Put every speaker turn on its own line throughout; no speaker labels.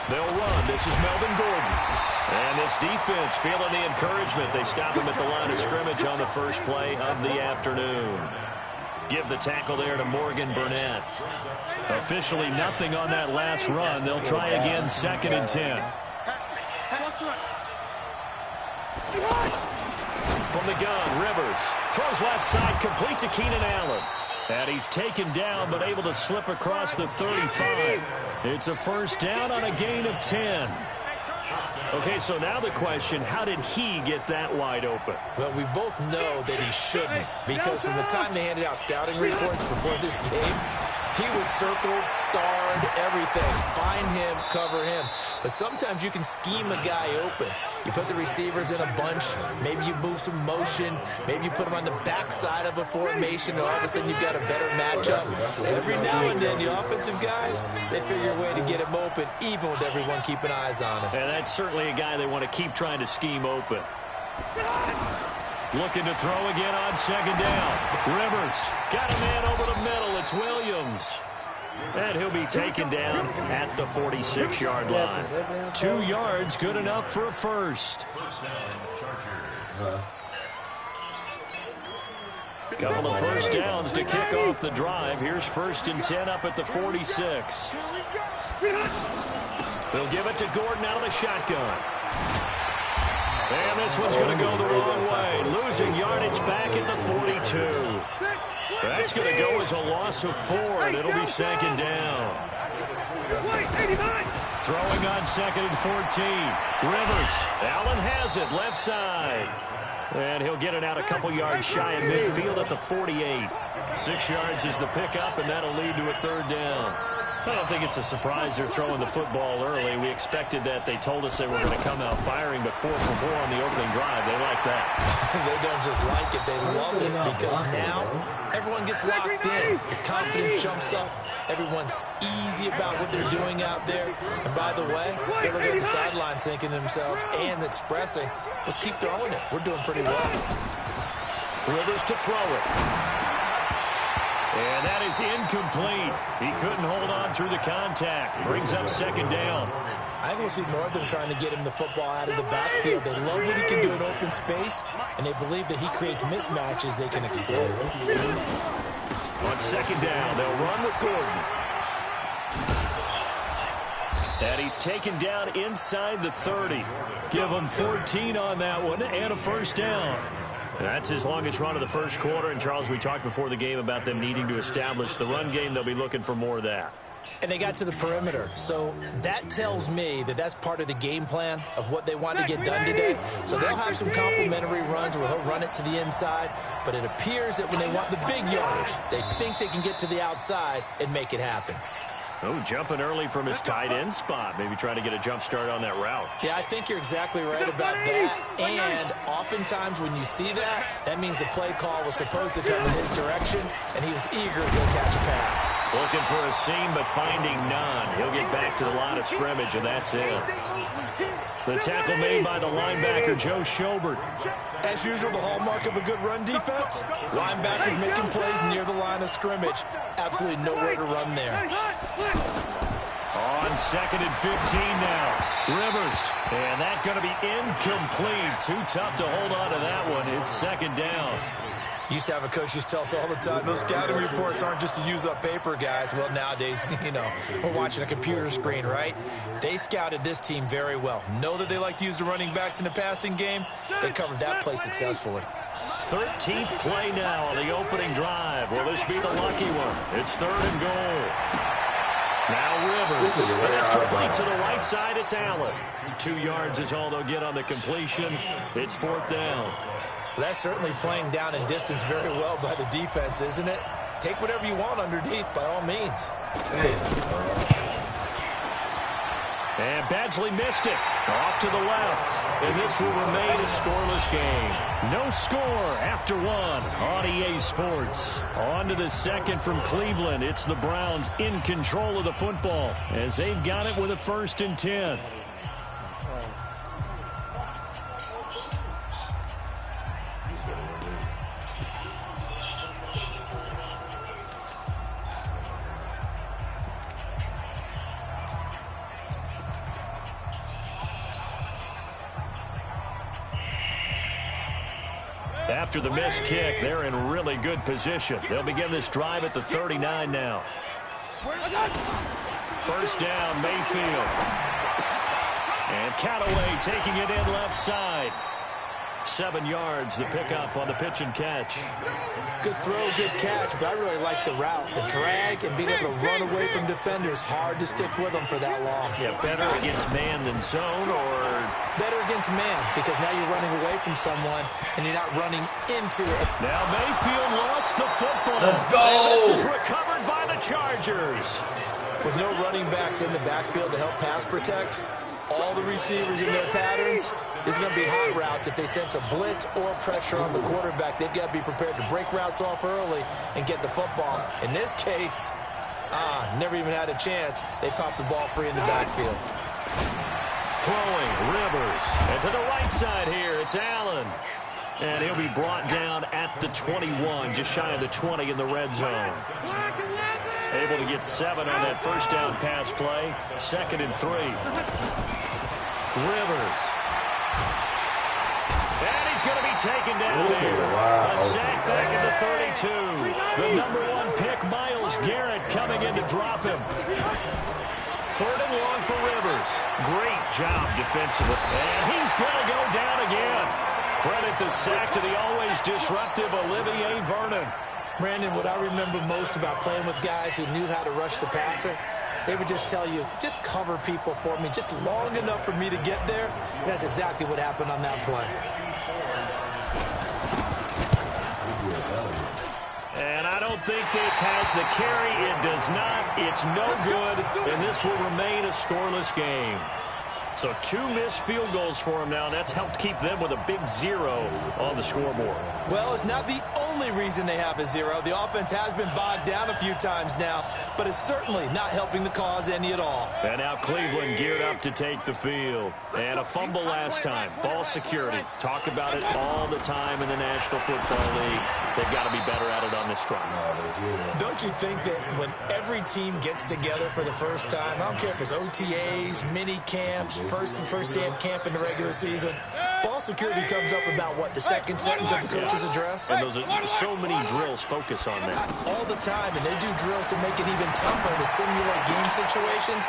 They'll run. This is Melvin Gordon. And this defense feeling the encouragement. They stop him at the line of scrimmage on the first play of the afternoon. Give the tackle there to Morgan Burnett. Officially nothing on that last run. They'll try again, 2nd and 10. From the gun, Rivers throws left side, complete to Keenan Allen. And he's taken down, but able to slip across the 35. It's a first down on a gain of 10. Okay, so now the question, how did he get that wide open?
Well, we both know that he shouldn't, because from the time they handed out scouting reports before this game, he was circled, starred, everything. Find him, cover him. But sometimes you can scheme a guy open. You put the receivers in a bunch. Maybe you move some motion. Maybe you put them on the backside of a formation, and all of a sudden you've got a better matchup. Every now and then, the offensive guys, they figure a way to get him open, even with everyone keeping eyes on him.
And that's certainly a guy they want to keep trying to scheme open. Looking to throw again on 2nd down. Rivers got a man over the middle. It's Williams. And he'll be taken down at the 46-yard line. 2 yards, good enough for a first. Couple of first downs to kick off the drive. Here's 1st and 10 up at the 46. They'll give it to Gordon out of the shotgun. And this one's going to go the wrong way. Losing yardage back at the 42. That's going to go as a loss of 4, and it'll be 2nd down. Throwing on 2nd and 14. Rivers. Allen has it, left side. And he'll get it out a couple yards shy of midfield at the 48. 6 yards is the pickup, and that'll lead to a 3rd down. I don't think it's a surprise they're throwing the football early. We expected that. They told us they were going to come out firing, but 4 for 4 on the opening drive. They like that.
They don't just like it. They love it, because now everyone gets locked in. The confidence jumps up. Everyone's easy about what they're doing out there. And by the way, they're looking at the sideline thinking to themselves and expressing, let's keep throwing it. We're doing pretty well.
Rivers to throw it. And that is incomplete. He couldn't hold on through the contact. Brings up 2nd down.
I think we'll see more of them trying to get him the football out of the backfield. They love what he can do in open space, and they believe that he creates mismatches they can exploit.
On 2nd down, they'll run with Gordon. And he's taken down inside the 30. Give him 14 on that one and a first down. That's his longest run of the first quarter. And, Charles, we talked before the game about them needing to establish the run game. They'll be looking for more of that.
And they got to the perimeter. So that tells me that that's part of the game plan of what they want to get done today. So they'll have some complimentary runs where he'll run it to the inside. But it appears that when they want the big yardage, they think they can get to the outside and make it happen.
Oh, jumping early from his tight end spot. Maybe trying to get a jump start on that route.
Yeah, I think you're exactly right about that. And oftentimes when you see that, that means the play call was supposed to come in his direction, and he was eager to go catch a pass.
Looking for a seam, but finding none. He'll get back to the line of scrimmage, and that's it. The tackle made by the linebacker, Joe Schobert.
As usual, the hallmark of a good run defense, linebackers making plays near the line of scrimmage. Absolutely nowhere to run there.
On 2nd and 15 now. Rivers. And that's going to be incomplete. Too tough to hold on to that one. It's 2nd down.
Used to have a coach used to tell us all the time, those scouting reports aren't just to use up paper, guys. Well, nowadays, you know, we're watching a computer screen, right? They scouted this team very well. Know that they like to use the running backs in the passing game. They covered that play successfully.
13th play now on the opening drive. Will this be the lucky one? It's 3rd and goal. Now Rivers. And it's complete to the right side. It's Allen. 2 yards is all they'll get on the completion. It's 4th down.
Well, that's certainly playing down in distance very well by the defense, isn't it? Take whatever you want underneath, by all means.
And Badgley missed it. Off to the left. And this will remain a scoreless game. No score after 1 on EA Sports. On to the 2nd from Cleveland. It's the Browns in control of the football as they've got it with a 1st and 10. After the missed kick, they're in really good position. They'll begin this drive at the 39 now. First down, Mayfield. And Callaway taking it in left side. 7 yards, the pickup on the pitch and catch.
Good throw, good catch, but I really like the route. The drag and being able to run away from defenders. Hard to stick with them for that long.
Yeah, better against man than zone, or?
Better against man, because now you're running away from someone and you're not running into it.
Now Mayfield lost the football.
Let's go!
And this is recovered by the Chargers.
With no running backs in the backfield to help pass protect, all the receivers in their patterns, this is going to be hot routes. If they sense a blitz or pressure on the quarterback, they've got to be prepared to break routes off early and get the football. In this case, never even had a chance. They popped the ball free in the backfield.
Throwing, Rivers. And to the right side here, it's Allen. And he'll be brought down at the 21, just shy of the 20 in the red zone. Able to get 7 on that first down pass play. 2nd and 3. Rivers. And he's going to be taken down there. A sack back at the 32. The number 1 pick, Myles Garrett, coming in to drop him. 3rd and long for Rivers. Great job defensively. And he's going to go down again. Credit the sack to the always disruptive Olivier Vernon.
Brandon, what I remember most about playing with guys who knew how to rush the passer, they would just tell you, just cover people for me, just long enough for me to get there. And that's exactly what happened on that play.
And I don't think this has the carry. It does not. It's no good. And this will remain a scoreless game. So 2 missed field goals for him now. That's helped keep them with a big 0 on the scoreboard.
Well, it's not the only reason they have a 0. The offense has been bogged down a few times now, but it's certainly not helping the cause any at all.
And now Cleveland geared up to take the field. And a fumble last time. Ball security. Talk about it all the time in the National Football League. They've got to be better at it on this drive.
Don't you think that when every team gets together for the first time, I don't care if it's OTAs, mini camps, first day of camp in the regular season, ball security comes up about, what, the second sentence of the coach's address?
And those are so many drills focus on that.
All the time, and they do drills to make it even tougher to simulate game situations.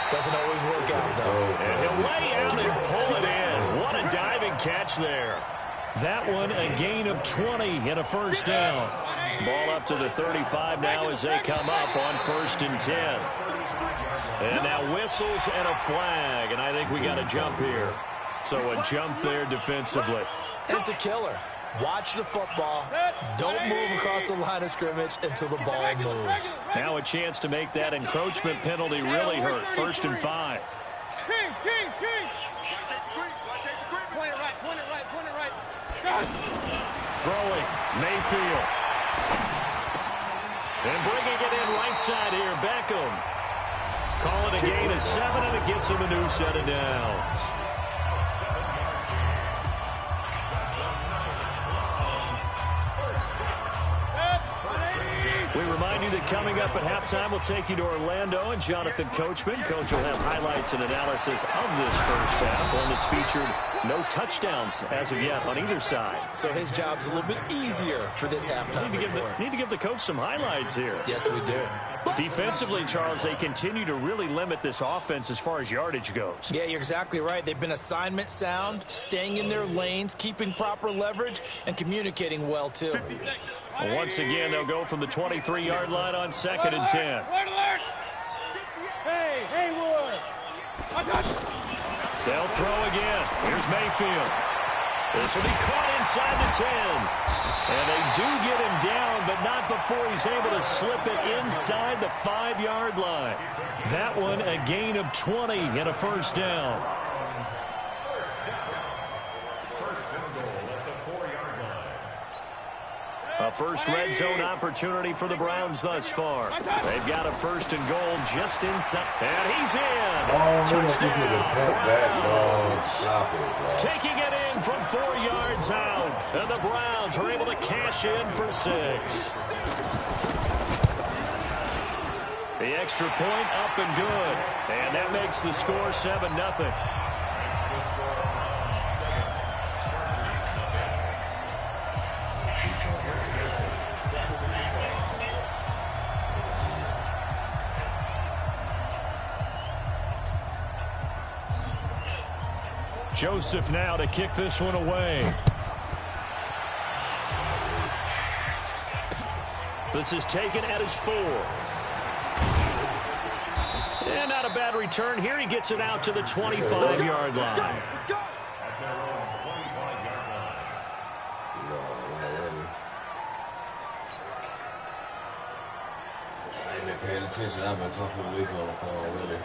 Doesn't always work out, though.
And he'll lay out and pull it in. What a diving catch there. That one, a gain of 20 and a first down. Ball up to the 35 now as they come up on 1st and 10. And now whistles and a flag, and I think we got a jump here. So a jump there defensively.
And it's a killer. Watch the football. Don't move across the line of scrimmage until the ball moves.
Now a chance to make that encroachment penalty really hurt. 1st and 5. Throwing, Mayfield. And bringing it in right side here, Beckham. Call it a gain of 7, and it gets him a new set of downs. We remind you that coming up at halftime, we'll take you to Orlando and Jonathan Coachman. Coach will have highlights and analysis of this first half, one that's featured no touchdowns as of yet on either side.
So his job's a little bit easier for this halftime.
Need to give the coach some highlights here.
Yes, we do.
Defensively, Charles, they continue to really limit this offense as far as yardage goes.
Yeah, you're exactly right. They've been assignment sound, staying in their lanes, keeping proper leverage, and communicating well, too.
Once again, they'll go from the 23-yard line on 2nd and 10.
Hey, Wood.
They'll throw again. Here's Mayfield. This will be caught inside the 10. And they do get him down, but not before he's able to slip it inside the 5-yard line. That one, a gain of 20 and a first down. A first red zone opportunity for the Browns thus far. They've got a 1st and goal just inside. And he's in. Touchdown, Browns. Taking it in from 4 yards out. And the Browns are able to cash in for 6. The extra point up and good. And that makes the score 7-0. Joseph now to kick this one away. This is taken at his 4. And not a bad return here. He gets it out to the 25-yard line.
Paying attention. I've been talking to Lisa on the phone already.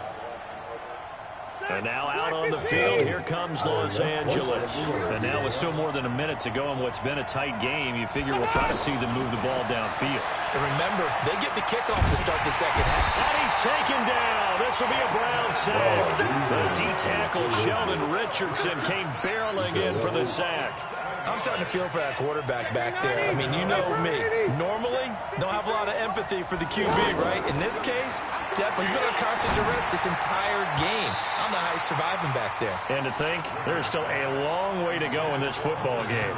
And now out on the field, here comes Los Angeles. And now with still more than a minute to go in what's been a tight game, you figure we'll try to see them move the ball downfield.
And remember, they get the kickoff to start the second half.
And he's taken down. This will be a Brown sack. The D-tackle Sheldon Richardson came barreling in for the sack.
I'm starting to feel for that quarterback back there. I mean, you know me. Normally, don't have a lot of empathy for the QB, right? In this case, definitely he's been on constant duress this entire game. I don't know how he's surviving back there.
And to think, there's still a long way to go in this football game.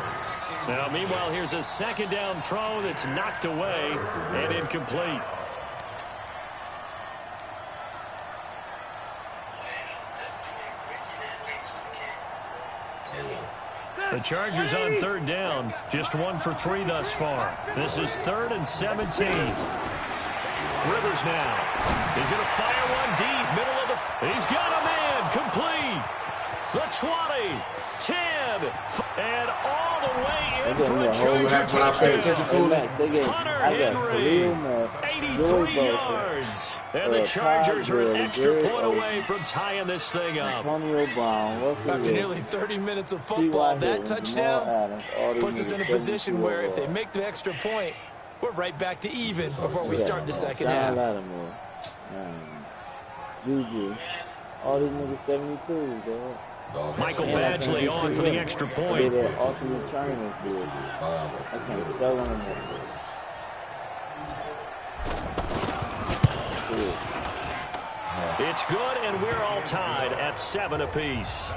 Now, meanwhile, here's a second down throw that's knocked away and incomplete. The Chargers on third down, just 1 for 3 thus far. This is 3rd and 17. Rivers now. He's going to fire one deep, middle of the... He's got a man, complete. The 20, 10, and all the way in for a Charger touchdown. Hunter Henry, 83 yards. And the Chargers are an extra point away from tying this thing up.
After nearly 30 minutes of football, that touchdown puts us in a position where if they make the extra point, we're right back to even before we start the second half.
Juju. All these niggas 72, dog.
Michael Badgley on for the extra point.
Ultimate trainer, dude. I can't sell them.
It's good, and we're all tied at 7 apiece.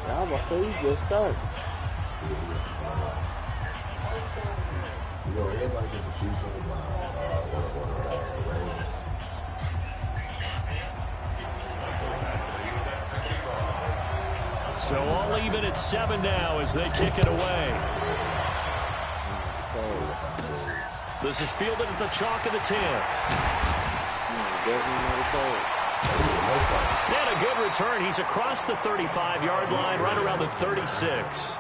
Y'all about to say you just start.
Everybody gets to choose from the
So all even at 7 now as they kick it away. This is fielded at the chalk of the 10. And a good return. He's across the 35-yard line, right around the 36.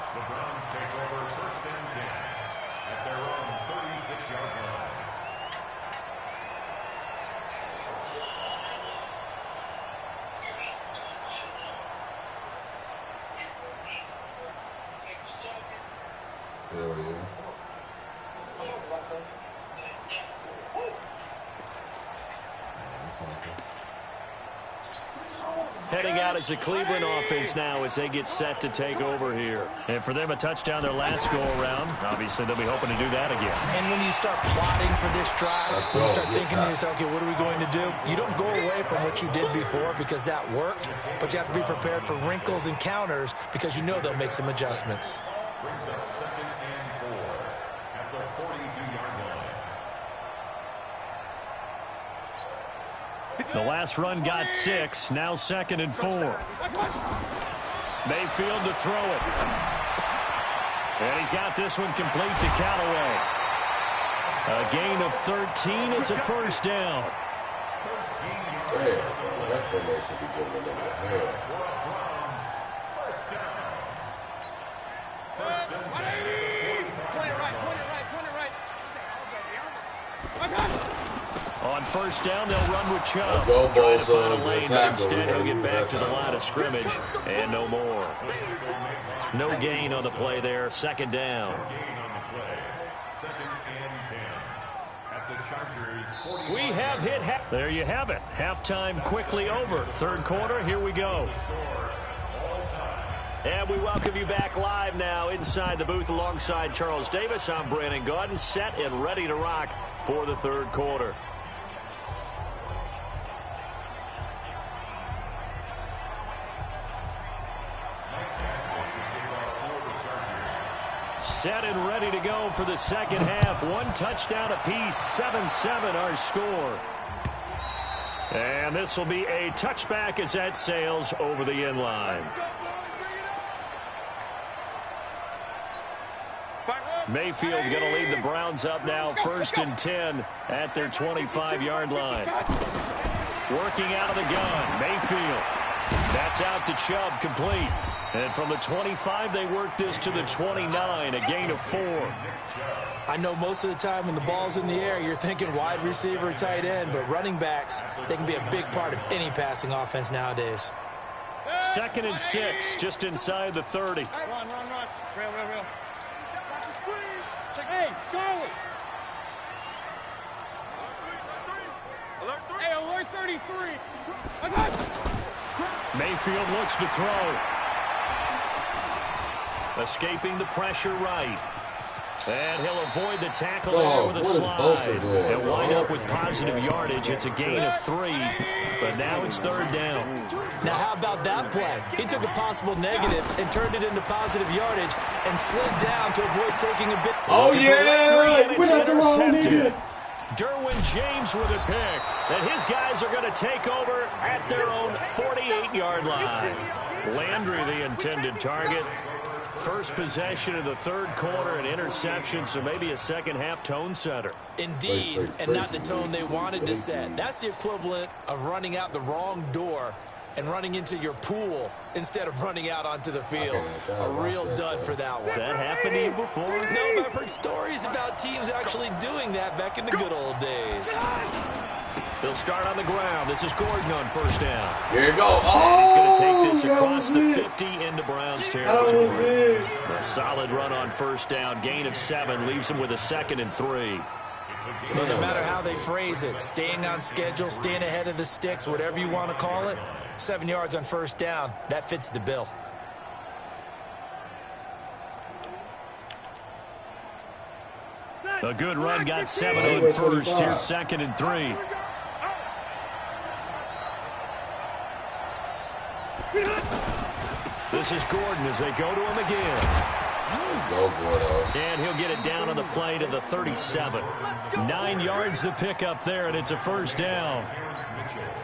Heading out as the Cleveland offense now as they get set to take over here. And for them, a touchdown their last go-around. Obviously, they'll be hoping to do that again.
And when you start plotting for this drive, when you start thinking to yourself, okay, what are we going to do? You don't go away from what you did before because that worked, but you have to be prepared for wrinkles and counters because you know they'll make some adjustments.
Brings up 2nd and 4 at the 42-yard line.
The last run got 6. Now 2nd and 4. Mayfield to throw it. And he's got this one complete to Callaway. A gain of 13. It's a first down.
That formation be good with them.
On first down, they'll run with Chubb.
Go,
Trying to find a
Bosa.
lane, but instead he'll get back to the line of scrimmage. And no more. No gain on the play there. 2nd down. We have hit half. There you have it. Halftime quickly over. 3rd quarter, here we go. And we welcome you back live now inside the booth alongside Charles Davis. I'm Brandon Gaudin, set and ready to rock for the 3rd quarter. Set and ready to go for the second half. 1 touchdown apiece, 7-7 our score. And this will be a touchback as that sails over the end line. Mayfield going to lead the Browns up now, 1st and 10 at their 25-yard line. Working out of the gun, Mayfield. That's out to Chubb, complete. And from the 25, they work this to the 29, a gain of 4.
I know most of the time when the ball's in the air, you're thinking wide receiver, tight end, but running backs, they can be a big part of any passing offense nowadays.
2nd and 6, just inside the 30.
Run. Real. Hey, Charlie. Hey, alert 33.
Mayfield looks to throw. Escaping the pressure right. And he'll avoid the tackle there with a slide. And wind up with positive yardage. It's a gain of 3, but now it's 3rd down.
Now, how about that play? He took a possible negative and turned it into positive yardage and slid down to avoid taking a bit.
Oh, yeah! We're not the wrong nigga.
Derwin James with a pick. And his guys are going to take over at their own 48-yard line. Landry, the intended target. First possession of the 3rd quarter, an interception, so maybe a second-half tone setter.
Indeed, and not the tone they wanted to set. That's the equivalent of running out the wrong door and running into your pool instead of running out onto the field. A real dud for that one.
Has that happened to you before?
No, but I've heard stories about teams actually doing that back in the good old days.
They'll start on the ground. This is Gordon on 1st down.
Here you go.
And he's going to take this
that
across
was
the
it.
50 into Browns
That was
territory.
it.
A solid run on 1st down. Gain of 7 leaves him with a 2nd and 3.
Well, no matter how they phrase it, staying on schedule, staying ahead of the sticks, whatever you want to call it, 7 yards on 1st down, that fits the bill.
A good run, got 7 on 1st. Here's 2nd and 3. This is Gordon as they go to him again.
Go, Gordo.
And he'll get it down on the play to the 37. 9 yards the pick up there, and it's a 1st down.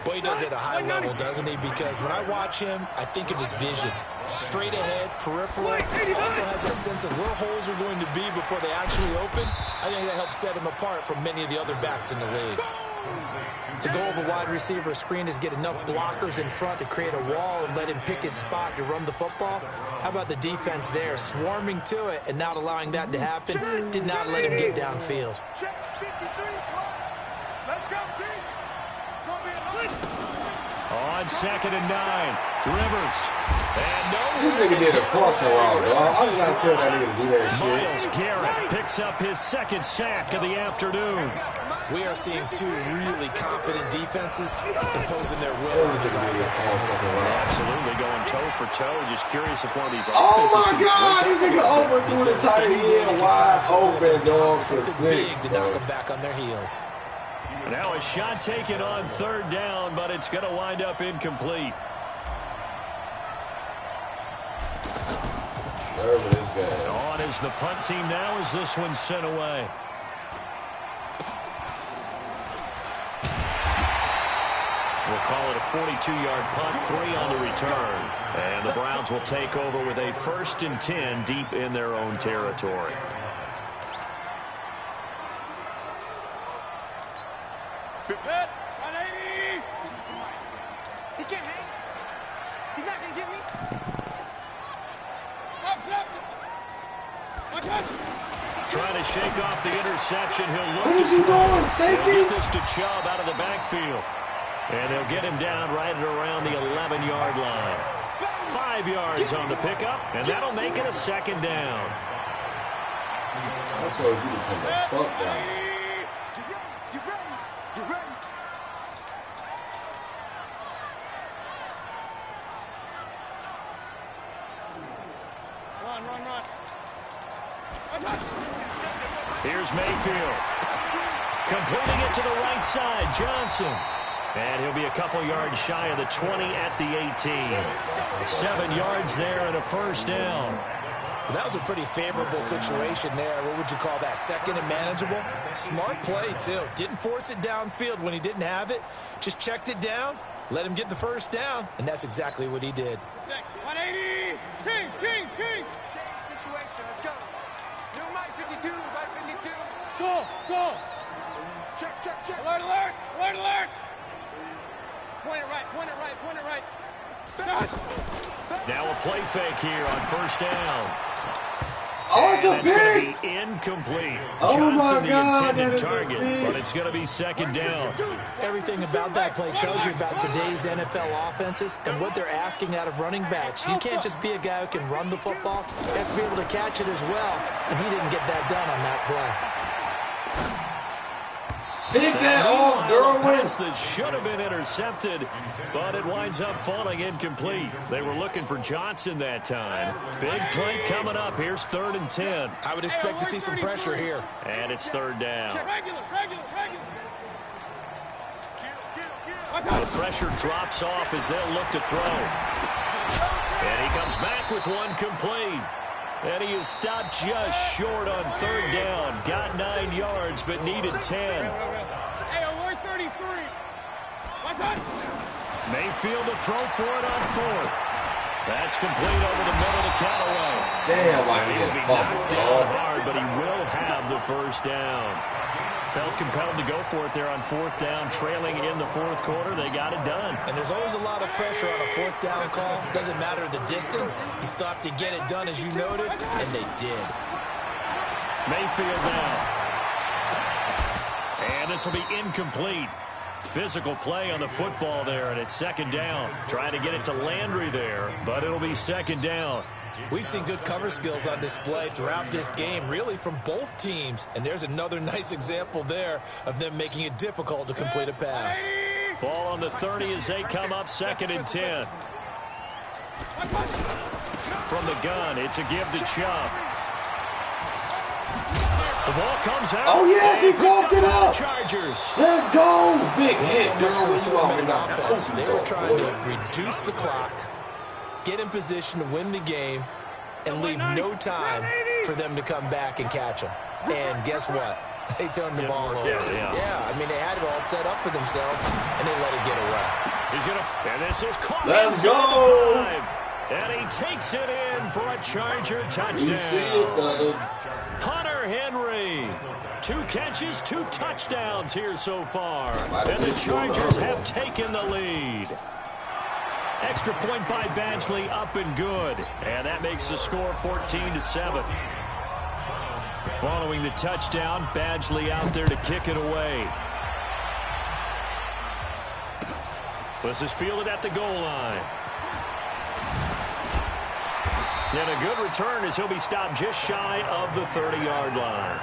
Boy, he does it at a high level, doesn't he? Because when I watch him, I think of his vision. Straight ahead, peripheral. Also has that sense of where holes are going to be before they actually open. I think that helps set him apart from many of the other backs in the league. The goal of a wide receiver screen is get enough blockers in front to create a wall and let him pick his spot to run the football. How about the defense there, swarming to it and not allowing that to happen? Did not let him get downfield.
On 2nd and 9, Rivers. And no.
This nigga did a crossing route, dog. How did I tell that nigga to do that shit?
Myles Garrett picks up his 2nd sack of the afternoon.
We are seeing 2 really confident defenses imposing their will on his offenses in this game.
Absolutely going toe for toe. Just curious if one of these
Oh
offenses
my God, this nigga overthrew the tight end wide open, dog, for
Big
6.
to knock them back on their heels.
Now a shot taken on 3rd down, but it's going to wind up incomplete.
Nerve this guy.
On is the punt team now as this one's sent away. We'll call it a 42-yard punt, 3 on the return. And the Browns will take over with a 1st and 10 deep in their own territory.
He can't hang. He's not going to get me.
Trying to shake off the interception. He'll look
What
to
is he
throw.
doing? Safety?
He'll get this to Chubb out of the backfield. And they'll get him down right at around the 11-yard line. 5 yards on the pickup, and that'll make it a 2nd down.
I told you to come the fuck down.
You ready? You ready? Run.
Here's Mayfield. Completing it to the right side, Johnson. And he'll be a couple yards shy of the 20 at the 18. 7 yards there and a 1st down.
That was a pretty favorable situation there. What would you call that? Second and manageable? Smart play, too. Didn't force it downfield when he didn't have it. Just checked it down, let him get the first down, and that's exactly what he did.
180! King! Situation, let's go. New Mike 52, Mike 52. Go! Check. Alert! Point it right.
Now a play fake here on first down.
Oh, it's a
That's going
pick.
to be incomplete.
Oh, my
Johnson, the
God, that
intended
is a
target,
pick.
but it's going to be second down.
Everything about that play tells you about today's NFL offenses and what they're asking out of running backs. You can't just be a guy who can run the football. You have to be able to catch it as well, and he didn't get that done on that play.
Pick that off, Derwin.
Pass that should have been intercepted, but it winds up falling incomplete. They were looking for Johnson that time. Big play coming up. Here's 3rd and 10.
I would expect to see some pressure here.
And it's 3rd down.
Regular.
The pressure drops off as they'll look to throw. And he comes back with one complete. And he is stopped just short on 3rd down. Got 9 yards, but needed 10.
Hey, we're 33. What's that?
Mayfield to throw for it on 4th. That's complete over the middle to Callaway.
Damn, I
He'll
hit
be
fumble,
knocked down
dog.
hard, but he will have the first down. Felt compelled to go for it there on 4th down, trailing in the 4th quarter. They got it done.
And there's always a lot of pressure on a 4th down call. Doesn't matter the distance. You still have to get it done, as you noted, and they did.
Mayfield now. And this will be incomplete. Physical play on the football there, and it's 2nd down. Trying to get it to Landry there, but it'll be 2nd down.
We've seen good cover skills on display throughout this game, really from both teams. And there's another nice example there of them making it difficult to complete a pass.
Ball on the 30 as they come up 2nd and 10. From the gun, it's a give to Chubb. The ball comes out.
Oh, yes, he coughed it up.
Chargers.
Let's go. Big hit,
So much
Derwin.
for
You already
movement
knocked the
offense.
cookies
They were
off,
trying
boy.
to reduce the clock, get in position to win the game, and leave no time for them to come back and catch them. And guess what? They turned the ball over. Yeah, I mean, they had it all set up for themselves, and they let it get away.
He's gonna, and this is caught.
Let's
inside
go.
the 5. And he takes it in for a Charger
You
touchdown.
see it, Thunder.
Hunter Henry. 2 catches, 2 touchdowns here so far. And the Chargers have taken the lead. Extra point by Badgley, up and good. And that makes the score 14-7. Following the touchdown, Badgley out there to kick it away. This is fielded at the goal line. And a good return as he'll be stopped just shy of the 30-yard line.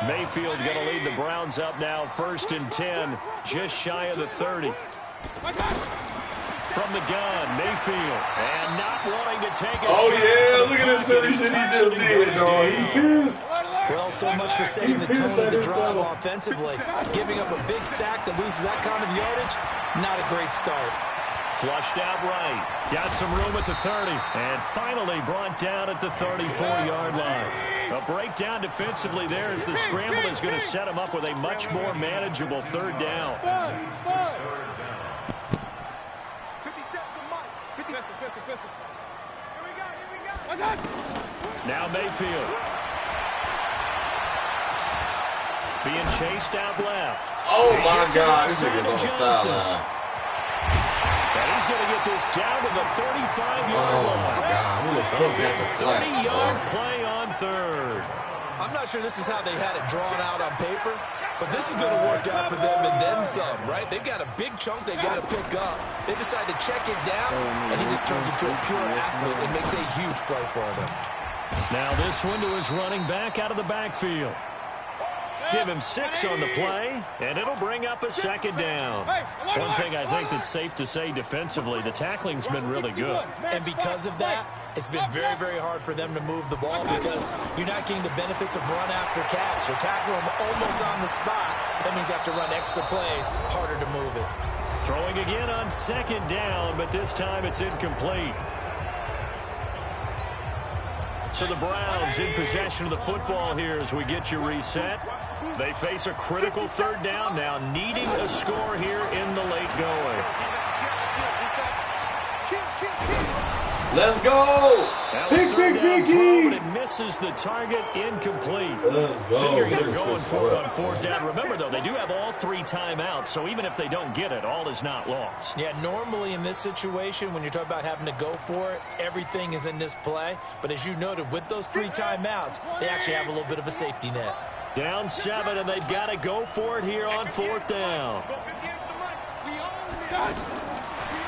Mayfield going to lead the Browns up now, 1st and 10, just shy of the 30. From the gun, Mayfield, and not wanting to take a
Oh,
shot.
yeah. Look at this silly shit he just did, dog. He pissed.
Well, so much for setting the tone of the drive offensively. Giving up a big sack that loses that kind of yardage, not a great start.
Flushed out right. Got some room at the 30. And finally brought down at the 34-yard line. A breakdown defensively there as the scramble is going to set him up with a much more manageable 3rd down. Now Mayfield. Being chased out left.
Oh, my
Gets it
God. This
outside
nigga's on the
Johnson.
sideline.
And he's going to get this down to the 35-yard
Oh,
line.
my God. Who the fuck got the flag?
30-yard play on 3rd.
I'm not sure this is how they had it drawn out on paper, but this is going to work out for them and then some, right? They've got a big chunk they got to pick up. They decide to check it down, and he just turns into a pure athlete and makes a huge play for them.
Now this one to his running back out of the backfield. Give him 6 on the play, and it'll bring up a 2nd down. One thing I think that's safe to say defensively, the tackling's been really good.
And because of that, it's been very, very hard for them to move the ball because you're not getting the benefits of run after catch. You're tackling them almost on the spot. That means you have to run extra plays, harder to move it.
Throwing again on second down, but this time it's incomplete. So the Browns in possession of the football here as we get you reset. They face a critical third down now, needing a score here in the late going.
Let's go! Pick,
but it misses the target, incomplete.
Let's go.
Figuring they're going for it on fourth down. Remember, though, they do have all 3 timeouts, so even if they don't get it, all is not lost.
Yeah, normally in this situation, when you're talking about having to go for it, everything is in this play. But as you noted, with those 3 timeouts, they actually have a little bit of a safety net.
Down 7, and they've got to go for it here on fourth down.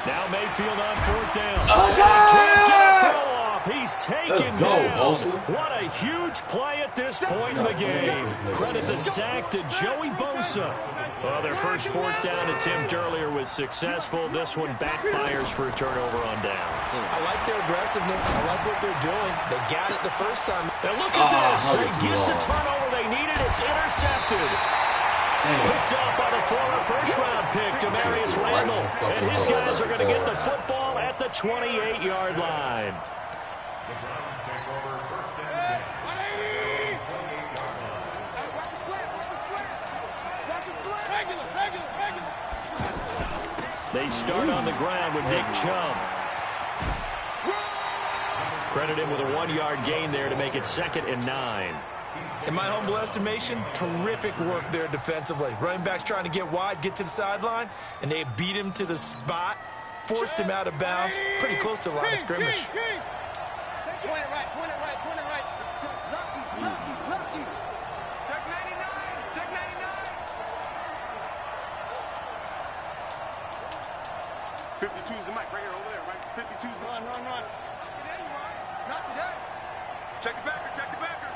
Now Mayfield on fourth down. Can't get a throw off. He's taken down. What a huge play at this point in the game. Credit the sack to Joey Bosa. Well, their first fourth down attempt earlier was successful. This one backfires for a turnover on downs.
I like their aggressiveness. I like what they're doing. They got it the first time.
Now look at this. They get the turnover they needed. It's intercepted. Picked up by the former first-round pick, Demarius Randall. And his guys are going to get the football at the 28-yard line.
The Browns take over first and 10. 28 yards.
They start on the ground with Nick Chubb. Credit him with a 1-yard gain there to make it 2nd and 9.
In my humble estimation, terrific work there defensively. Running backs trying to get wide, get to the sideline, and they beat him to the spot, forced him out of bounds, pretty close to the line of scrimmage.
Point it right, point it right, point it right. Lucky. Check 99, check 99. 52's the mic right here, over there, right? 52's the run. Not today, you are. Not today. Check the backer, check the backer.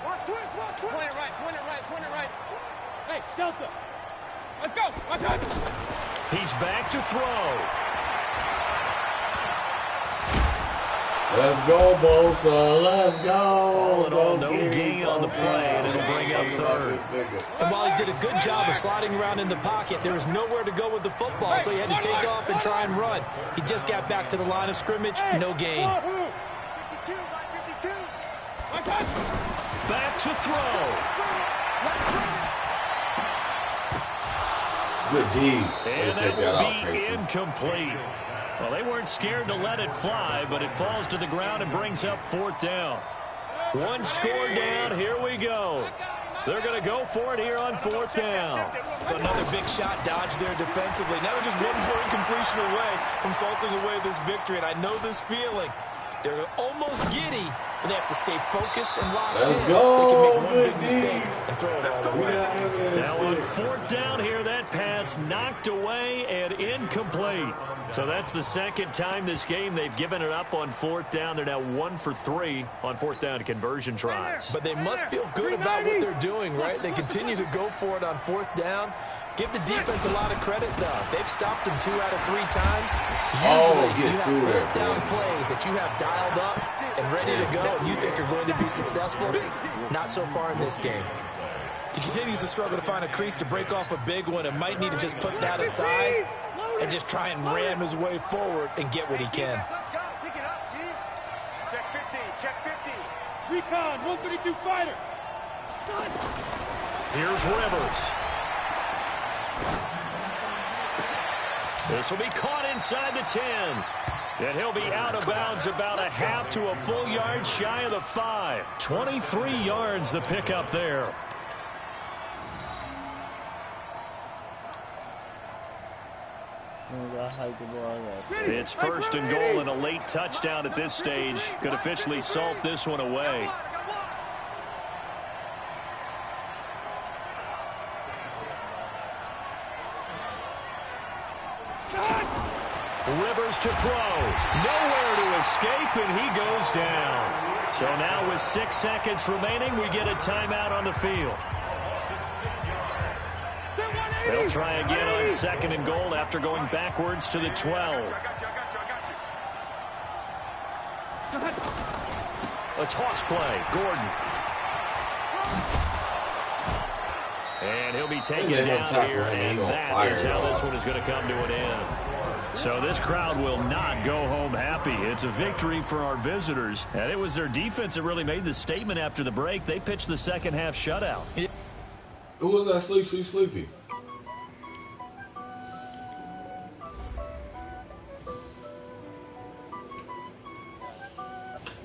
Watch twist. Point it right. Hey, Delta. Let's go. Watch out.
He's back to throw.
Let's go, Bosa. Let's go.
All in all, no gain on the play, and it'll bring up 3rd.
And while he did a good job of sliding around in the pocket, there was nowhere to go with the football, so he had to take off and try and run. He just got back to the line of scrimmage, no gain.
52, right, 52.
Back to throw.
Good D.
And that will be incomplete. Well, they weren't scared to let it fly, but it falls to the ground and brings up 4th down. 1 score down. Here we go. They're going to go for it here on 4th down.
It's another big shot dodged there defensively. Now they're just 1 more incompletion away from salting away this victory, and I know this feeling. They're almost giddy, but they have to stay focused and locked in.
Go.
They can make 1 big mistake and throw it all the way.
Now on 4th down here, that pass knocked away and incomplete. So that's the 2nd time this game they've given it up on 4th down. They're now 1 for 3 on 4th down conversion tries.
But they must feel good about what they're doing, right? They continue to go for it on 4th down. Give the defense a lot of credit, though. They've stopped them 2 out of 3 times. Usually, you have 4th down plays that you have dialed up and ready to go, and you think are going to be successful. Not so far in this game. He continues to struggle to find a crease to break off a big one, and might need to just put that aside and just try and ram his way forward and get what he can.
Let's go. Pick it up, G. Check 50, check 50.
Recon, 132 fighter.
Here's Rivers. This will be caught inside the 10. And he'll be out of bounds about a half to a full yard shy of the 5. 23 yards the pickup there. It's 1st and goal and a late touchdown at this stage. Could officially salt this one away. Rivers to throw. Nowhere to escape, and he goes down. So now with 6 seconds remaining, we get a timeout on the field. They'll try again on 2nd and goal after going backwards to the 12. A toss play. Gordon. And he'll be taken
Let him
down
tackle
here,
him,
and
he gonna
that
fire
is how
him.
this one is going to come to an end. So this crowd will not go home happy. It's a victory for our visitors, and it was their defense that really made the statement after the break. They pitched the second half shutout.
Who was that sleepy?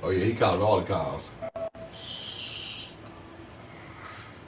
Oh, yeah, he called all the calls.